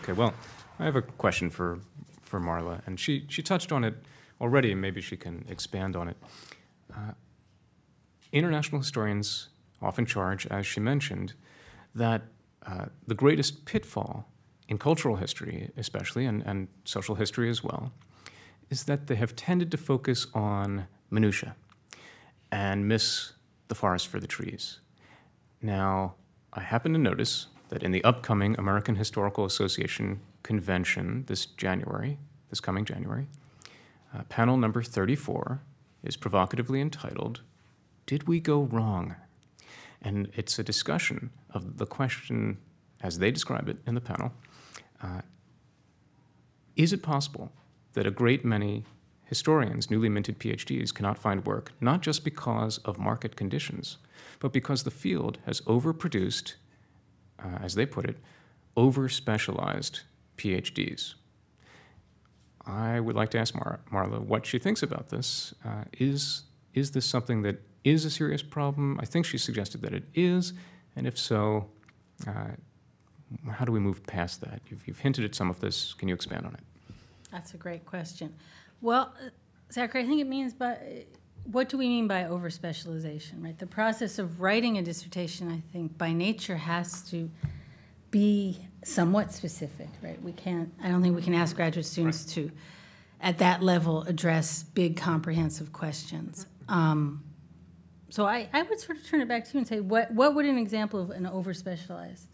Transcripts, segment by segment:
Okay, well, I have a question for Marla, and she touched on it already, and maybe she can expand on it. International historians often charge, as she mentioned, that the greatest pitfall in cultural history especially, and social history as well, is that they have tended to focus on minutiae and miss the forest for the trees. Now, I happen to notice that in the upcoming American Historical Association convention this coming January, panel number 34 is provocatively entitled, "Did We Go Wrong?" And it's a discussion of the question, as they describe it in the panel, is it possible that a great many historians, newly minted PhDs, cannot find work, not just because of market conditions, but because the field has overproduced, as they put it, over-specialized PhDs? I would like to ask Marla what she thinks about this. Is this something that is a serious problem? I think she suggested that it is, and if so, how do we move past that? You've hinted at some of this. Can you expand on it? That's a great question. Well, Zachary, I think it means what do we mean by over-specialization, right? The process of writing a dissertation, I think, by nature has to be somewhat specific, right? I don't think we can ask graduate students to, at that level, address big, comprehensive questions. So I would sort of turn it back to you and say, what would an example of an over-specialized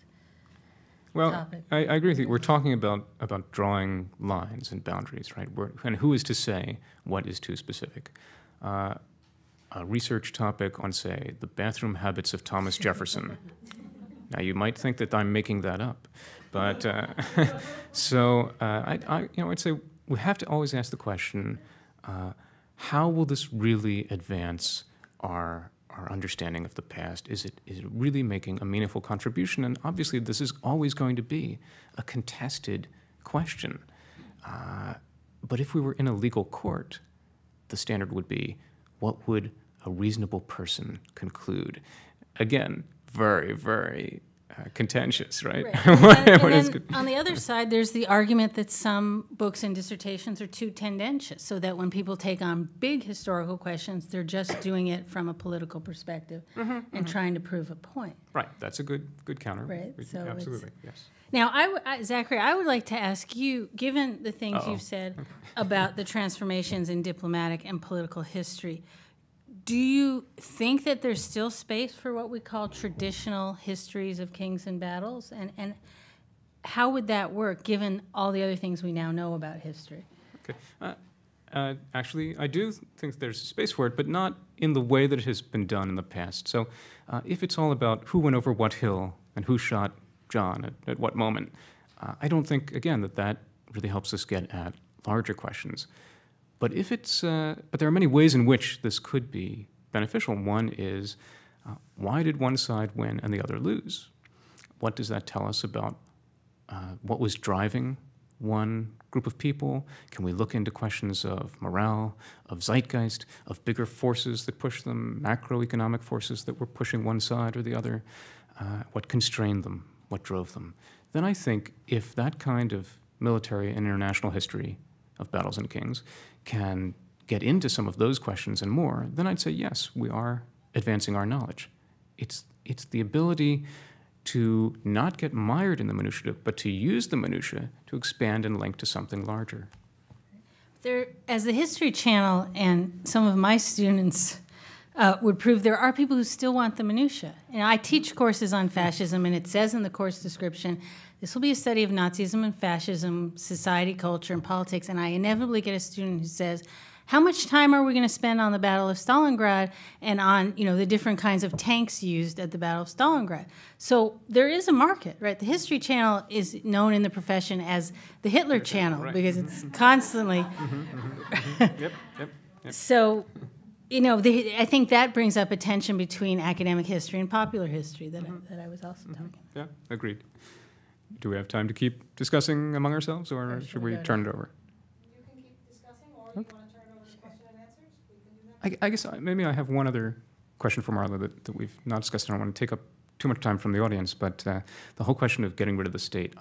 topic? I agree with you. We're talking about drawing lines and boundaries, right? And who is to say what is too specific? A research topic on, say, the bathroom habits of Thomas Jefferson. Now, you might think that I'm making that up, but I'd say we have to always ask the question: how will this really advance our understanding of the past? Is it really making a meaningful contribution? And obviously, this is always going to be a contested question. But if we were in a legal court, the standard would be, what would a reasonable person conclude? Again, very, very contentious, right? And then on the other side, there's the argument that some books and dissertations are too tendentious, so that when people take on big historical questions, they're just doing it from a political perspective and trying to prove a point. Right, that's a good counter. Right, so absolutely, yes. Now, Zachary, I would like to ask you, given the things you've said about the transformations in diplomatic and political history, do you think that there's still space for what we call traditional histories of kings and battles? And how would that work, given all the other things we now know about history? Okay. Actually, I do think there's space for it, but not in the way that it has been done in the past. So if it's all about who went over what hill and who shot John at what moment, I don't think, again, that really helps us get at larger questions. But but there are many ways in which this could be beneficial. One is, why did one side win and the other lose? What does that tell us about what was driving one group of people? Can we look into questions of morale, of zeitgeist, of bigger forces that push them, macroeconomic forces that were pushing one side or the other? What constrained them? What drove them? Then I think if that kind of military and international history of battles and kings can get into some of those questions and more, then I'd say, yes, we are advancing our knowledge. It's the ability to not get mired in the minutiae, but to use the minutiae to expand and link to something larger. As the History Channel and some of my students would prove, there are people who still want the minutiae. And I teach courses on fascism, and it says in the course description, this will be a study of Nazism and fascism, society, culture, and politics. And I inevitably get a student who says, how much time are we going to spend on the Battle of Stalingrad and on, the different kinds of tanks used at the Battle of Stalingrad? So there is a market, right? The History Channel is known in the profession as the Hitler Channel, because it's constantly... Yep. So, I think that brings up a tension between academic history and popular history that I was also talking about. Yeah, agreed. Do we have time to keep discussing among ourselves, or should we turn it over? You can keep discussing, or you want to turn it over to question and answers? We can do that. I guess maybe I have one other question for Marla that we've not discussed. I don't want to take up too much time from the audience, but the whole question of getting rid of the state.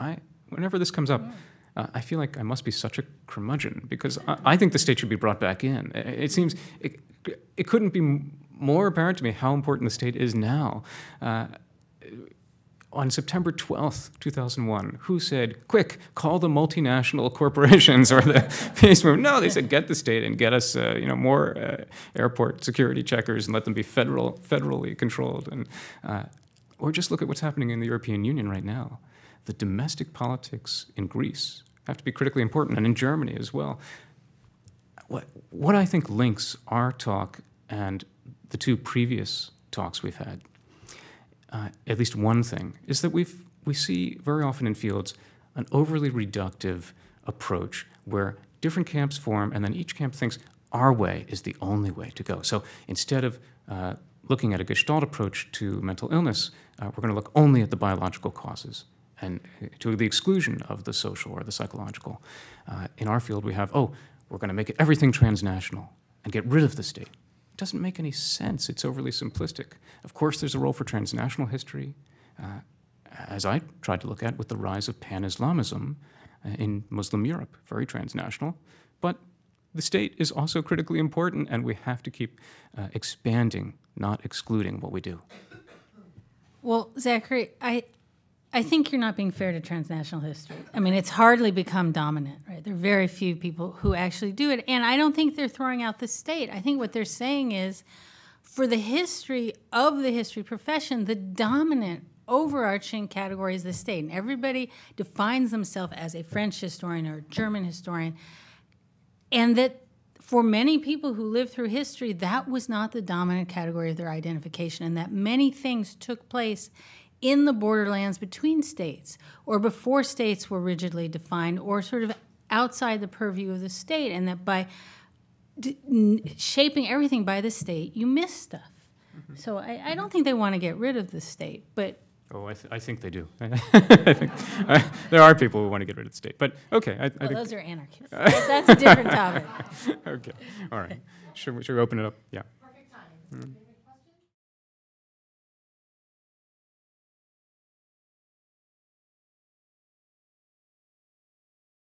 whenever this comes up, I feel like I must be such a curmudgeon because I think the state should be brought back in. It seems it couldn't be more apparent to me how important the state is now. On September 12th, 2001, who said, quick, call the multinational corporations or the peace movement? No, they said, get the state and get us more airport security checkers and let them be federally controlled. And, or just look at what's happening in the European Union right now. The domestic politics in Greece have to be critically important, and in Germany as well. What I think links our talk and the two previous talks we've had, at least one thing, is that we see very often in fields an overly reductive approach where different camps form and then each camp thinks our way is the only way to go. So instead of looking at a Gestalt approach to mental illness, we're going to look only at the biological causes and to the exclusion of the social or the psychological. In our field we have, we're going to make everything transnational and get rid of the state. It doesn't make any sense. It's overly simplistic. Of course, there's a role for transnational history, as I tried to look at with the rise of pan-Islamism in Muslim Europe, very transnational. But the state is also critically important, and we have to keep expanding, not excluding what we do. Well, Zachary, I think you're not being fair to transnational history. I mean, it's hardly become dominant, right? There are very few people who actually do it. And I don't think they're throwing out the state. I think what they're saying is, for the history of the history profession, the dominant overarching category is the state. And everybody defines themselves as a French historian or a German historian. And that for many people who lived through history, that was not the dominant category of their identification, and that many things took place in the borderlands between states or before states were rigidly defined or sort of outside the purview of the state, and that by shaping everything by the state, you miss stuff. Mm-hmm. So I don't think they want to get rid of the state, but... Oh, I think they do. I think there are people who want to get rid of the state, but okay. I think those are anarchists. That's a different topic. Okay, all right. Should we open it up? Yeah. Perfect timing. Mm-hmm.